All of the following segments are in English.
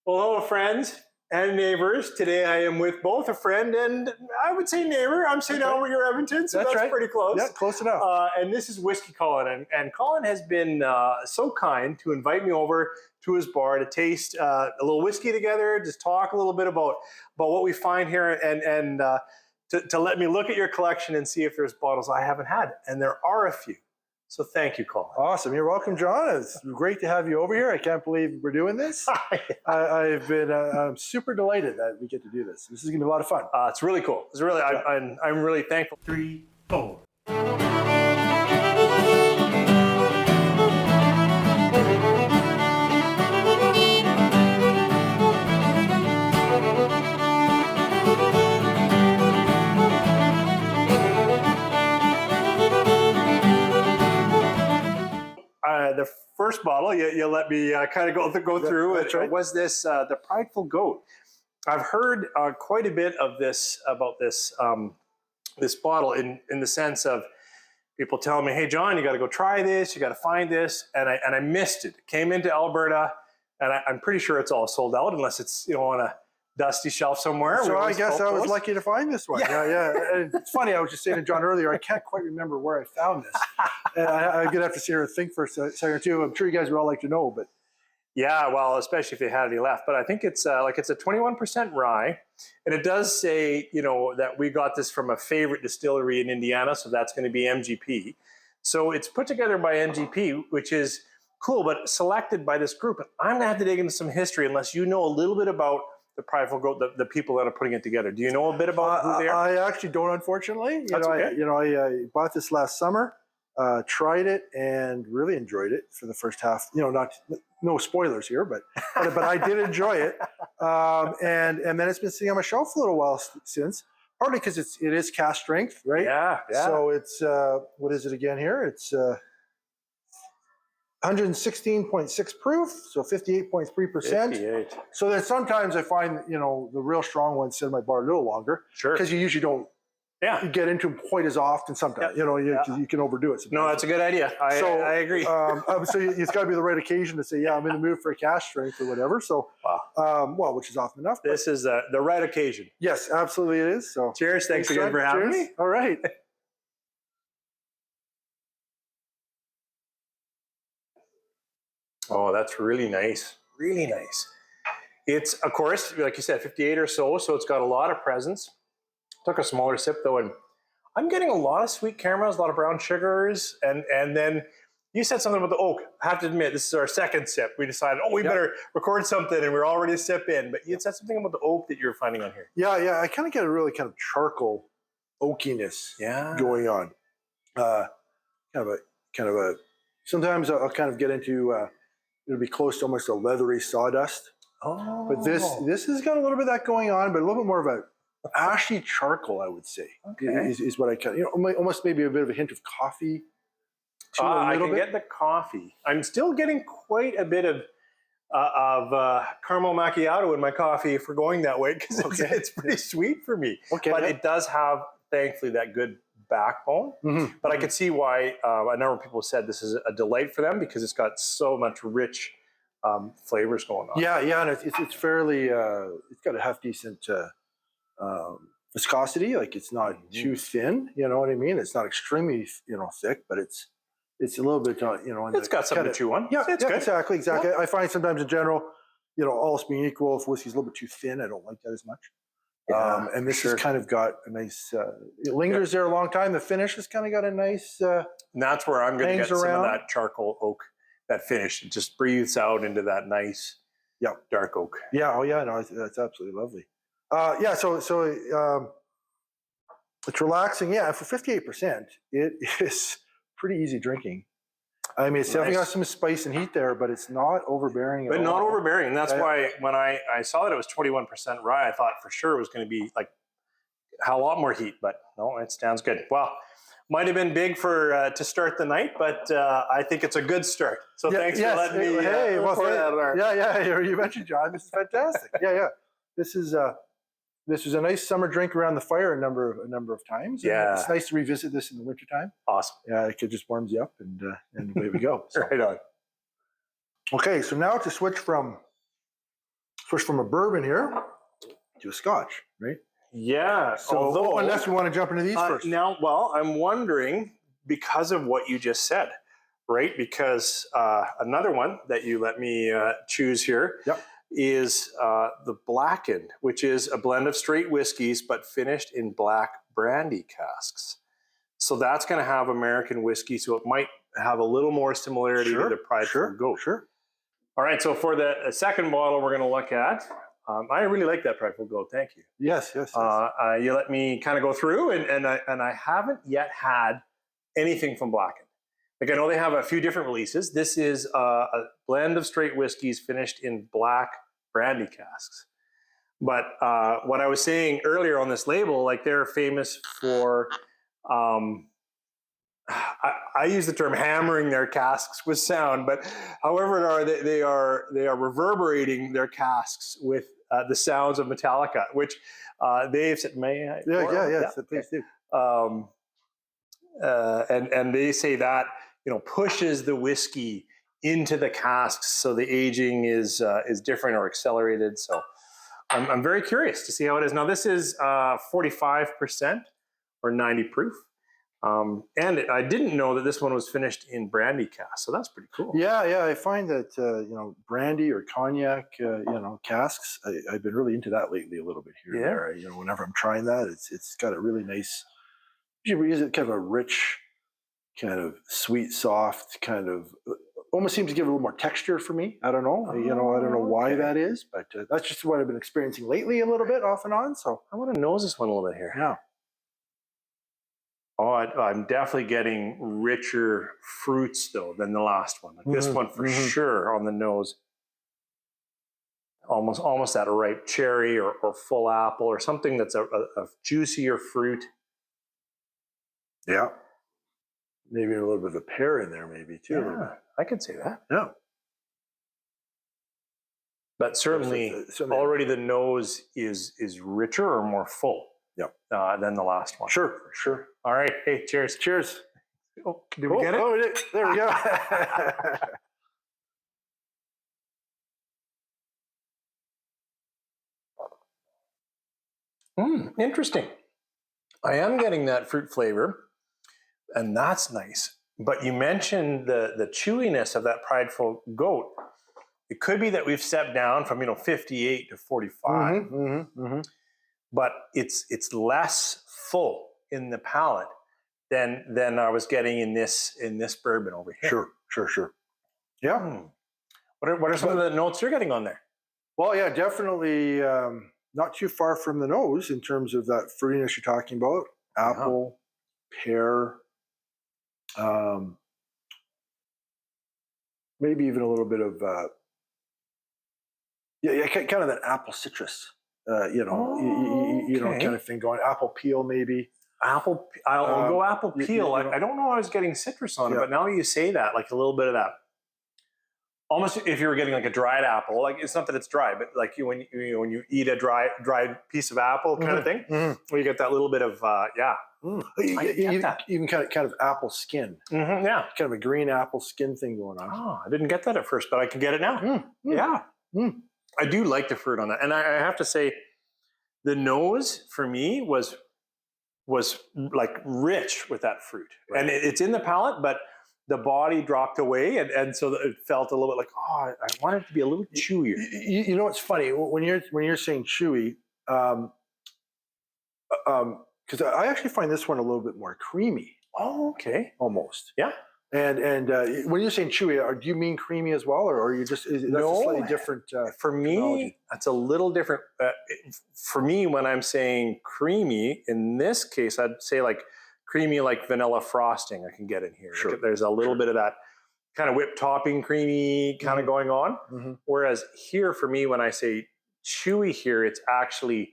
Well, hello, friends and neighbors. Today I am with both a friend and I would say neighbor. I'm St. Albert, you're Edmonton, so that's right. pretty close. Yeah, close enough. And this is Whiskey Colin. And Colin has been so kind to invite me over to his bar to taste a little whiskey together, just talk a little bit about what we find here and to let me look at your collection and see if there's bottles I haven't had. And there are a few. So thank you, Colin. Awesome. You're welcome, John. It's great to have you over here. I can't believe we're doing this. I've been I'm super delighted that we get to do this. This is going to be a lot of fun. It's really cool. It's really, I'm really thankful. 3, 4. The first bottle you let me kind of go through. That's right. Was this the Prideful Goat? I've heard quite a bit of this about this this bottle in the sense of people telling me, "Hey, John, you got to go try this. You got to find this," and I missed it. It came into Alberta, and I'm pretty sure it's all sold out unless it's on a dusty shelf somewhere. So I guess I was lucky to find this one. Yeah. And it's funny. I was just saying to John earlier, I can't quite remember where I found this. And I'm going to have to sit here and think for a second or two. I'm sure you guys would all like to know, but. Yeah, well, especially if they had any left. But I think it's it's a 21% rye. And it does say, that we got this from a favorite distillery in Indiana. So that's going to be MGP. So it's put together by MGP, which is cool, but selected by this group. And I'm going to have to dig into some history unless you know a little bit about the Prideful Goat, the people that are putting it together. Do you know a bit about who they are? I actually don't, unfortunately. I bought this last summer, tried it, and really enjoyed it for the first half. No spoilers here, but I did enjoy it. And then it's been sitting on my shelf a little while since, partly because it is cask strength, right? Yeah. So it's what is it again here? It's 116.6 proof, so 58.3%. So then sometimes I find, the real strong ones sit in my bar a little longer. Sure. Because you usually don't get into them quite as often sometimes. You can overdo it sometimes. No, that's a good idea. I agree. So it's got to be the right occasion to say, I'm in the mood for a cask strength or whatever. So, which is often enough. This is the right occasion. Yes, absolutely it is. So cheers. Thanks again for having me. All right. Oh, that's really nice. Really nice. It's, of course, like you said, 58 or so it's got a lot of presence. Took a smaller sip, though, and I'm getting a lot of sweet caramels, a lot of brown sugars, and then you said something about the oak. I have to admit, this is our second sip. We decided, we better record something, and we're already a sip in. But you said something about the oak that you're finding on here. Yeah. I kind of get a really kind of charcoal oakiness going on. Kind of a. Sometimes I'll kind of get into. It'll be close to almost a leathery sawdust. Oh. But this has got a little bit of that going on, but a little bit more of a ashy charcoal, I would say, is what I kind of, almost maybe a bit of a hint of coffee. I can get the coffee. I'm still getting quite a bit of caramel macchiato in my coffee if we're going that way, because it's pretty sweet for me. But it does have, thankfully, that good backbone. But I could see why a number of people said this is a delight for them, because it's got so much rich flavors going on. Yeah, and it's fairly, it's got a half decent viscosity. Like, it's not too thin, you know what I mean? It's not extremely, thick, but it's a little bit, it's got something to chew on. Yeah, it's good. Exactly. Yeah. I find sometimes in general, all else being equal, if whiskey's a little bit too thin, I don't like that as much. And this has kind of got a nice, it lingers there a long time. The finish has kind of got a nice, and that's where I'm going to get some of that charcoal oak, that finish. It just breathes out into that nice, dark oak. Yeah. Oh yeah. No, that's absolutely lovely. So it's relaxing. Yeah. For 58%, it is pretty easy drinking. I mean, it's definitely got some spice and heat there, but it's not overbearing at all. But not overbearing. That's why when I saw that it was 21% rye, I thought for sure it was going to be like a lot more heat, but no, it sounds good. Well, might have been big for to start the night, but I think it's a good start. So thanks for letting me pour that on. Yeah. You mentioned, John. This is fantastic. Yeah. This was a nice summer drink around the fire a number of times. Yeah. It's nice to revisit this in the wintertime. Awesome. Yeah, it just warms you up, and away we go. So. Right on. Okay, so now to switch from switch from a bourbon here to a Scotch, right? Yeah. So, Although, unless we want to jump into these first. Now, well, I'm wondering because of what you just said, right? Because another one that you let me choose here is the Blackened, which is a blend of straight whiskeys, but finished in Black Brandy Casks. So that's going to have American whiskey, so it might have a little more similarity to the Prideful Goat. Sure. All right, so for the second bottle we're going to look at, I really like that Prideful Goat. Thank you. Yes. You let me kind of go through, and I haven't yet had anything from Blackened. Like I know they have a few different releases. This is a blend of straight whiskeys finished in Black Brandy Casks. But what I was saying earlier on this label, like they're famous for, I use the term hammering their casks with sound, but however they are reverberating their casks with the sounds of Metallica, which they've said, may I? Yeah. Please do. And they say that pushes the whiskey into the casks, so the aging is different or accelerated. So I'm very curious to see how it is. Now this is 45% or 90 proof. And I didn't know that this one was finished in brandy cask, so that's pretty cool. Yeah. I find that brandy or cognac, casks. I've been really into that lately a little bit here and there. Whenever I'm trying that, it's got a really nice. Usually we use it kind of a rich, kind of sweet, soft, kind of almost seems to give a little more texture for me. I don't know. I don't know why that is, but that's just what I've been experiencing lately a little bit off and on. So I want to nose this one a little bit here. Yeah. Oh, I'm definitely getting richer fruits though than the last one. Like this one for sure on the nose. Almost that ripe cherry or full apple or something that's a juicier fruit. Yeah. Maybe a little bit of a pear in there, maybe too. Yeah, I could say that. Yeah. But certainly already the nose is richer or more full. Than the last one. Sure. All right. Hey, cheers. Oh, did we get it? Oh, there we go. Interesting. I am getting that fruit flavor, and that's nice. But you mentioned the chewiness of that Prideful Goat. It could be that we've stepped down from 58 to 45. But it's less full in the palate than I was getting in this bourbon over here. Sure. Yeah. What are some of the notes you're getting on there? Well, yeah, definitely not too far from the nose in terms of that fruitiness you're talking about. Apple, pear, maybe even a little bit of kind of that apple citrus. Kind of thing going. Apple peel, maybe. I'll go apple peel. I don't know I was getting citrus on it, but now that you say that, like a little bit of that. Almost if you were getting like a dried apple, like it's not that it's dry, but like when you eat a dried piece of apple kind of thing, where you get that little bit of even kind of apple skin. Kind of a green apple skin thing going on. Oh, I didn't get that at first, but I can get it now. Yeah. I do like the fruit on that. And I have to say, the nose for me was like rich with that fruit. Right. And it's in the palate, but the body dropped away. And so it felt a little bit like, I want it to be a little chewier. You know what's funny? When you're saying chewy, because I actually find this one a little bit more creamy. Oh, okay. Almost. Yeah. And when you're saying chewy, do you mean creamy as well, or are you just that's a slightly different? For me, that's a little different. For me, when I'm saying creamy, in this case, I'd say like creamy, like vanilla frosting. I can get in here. Sure. There's a little bit of that kind of whipped topping, creamy kind of going on. Whereas here, for me, when I say chewy, here it's actually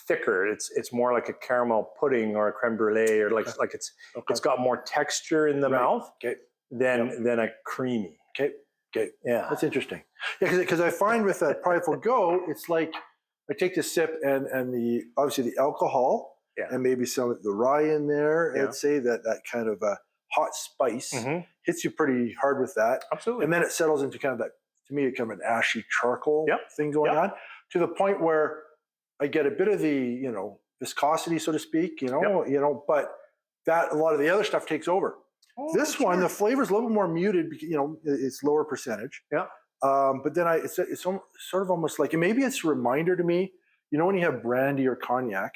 thicker. It's more like a caramel pudding or a creme brulee, or like it's got more texture in the mouth than a creamy. Okay. Yeah, that's interesting. Yeah, because I find with that Prideful Goat, it's like I take the sip and obviously the alcohol and maybe some of the rye in there. I'd say that kind of hot spice hits you pretty hard with that. Absolutely. And then it settles into kind of that to me, kind of an ashy charcoal thing going on, to the point where I get a bit of the, viscosity, so to speak, but that a lot of the other stuff takes over. This one, the flavor is a little bit more muted, because, it's lower percentage. Yeah. But then it's sort of almost like, and maybe it's a reminder to me, when you have brandy or cognac,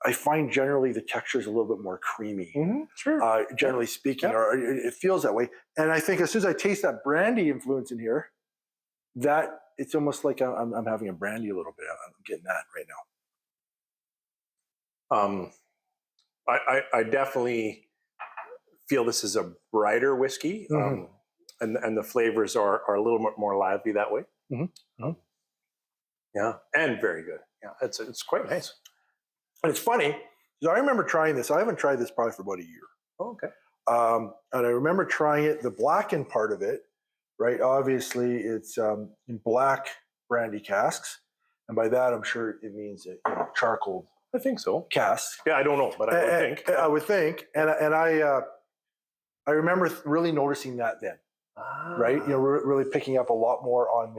I find generally the texture is a little bit more creamy, generally speaking, or it feels that way. And I think as soon as I taste that brandy influence in here, that it's almost like I'm having a brandy a little bit. I'm getting that right now. I definitely feel this is a brighter whiskey, and the flavors are a little bit more lively that way. Yeah, and very good. Yeah, it's quite nice. And it's funny, because I remember trying this. I haven't tried this probably for about a year. Oh, okay. And I remember trying it, the blackened part of it, right? Obviously, it's in Black Brandy Casks. And by that, I'm sure it means charcoal. I think so. Cask. Yeah, I don't know, but I would think. I would think. And I remember really noticing that then, right? Really picking up a lot more on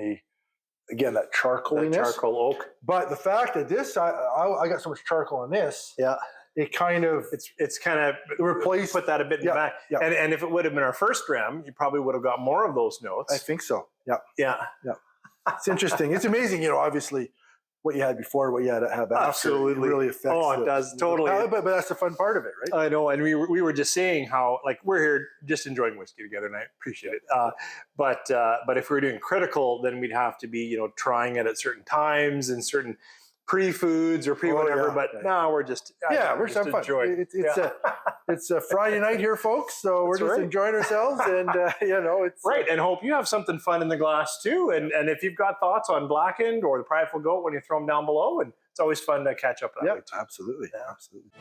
again, that charcoaliness. That charcoal oak. But the fact that this, I got so much charcoal on this. Yeah. It kind of... It's kind of replaced. Put that a bit in the back. Yeah. And if it would have been our first dram, you probably would have got more of those notes. I think so. Yeah. Yeah. Yeah. It's interesting. It's amazing, obviously, what you had before, what you had to have after. Absolutely. It really affects. Oh, it does. Totally. But that's the fun part of it, right? I know. And we were just saying how, like, we're here just enjoying whiskey together, and I appreciate it. But if we were doing critical, then we'd have to be, trying it at certain times and certain pre-foods or pre-whatever. Now we're just... we're just having fun. It's a Friday night here, folks, so we're just enjoying ourselves, and, it's... Right, and hope you have something fun in the glass, too. And if you've got thoughts on Blackened or the Prideful Goat, when you throw them down below, and it's always fun to catch up that way, too. Absolutely. Absolutely.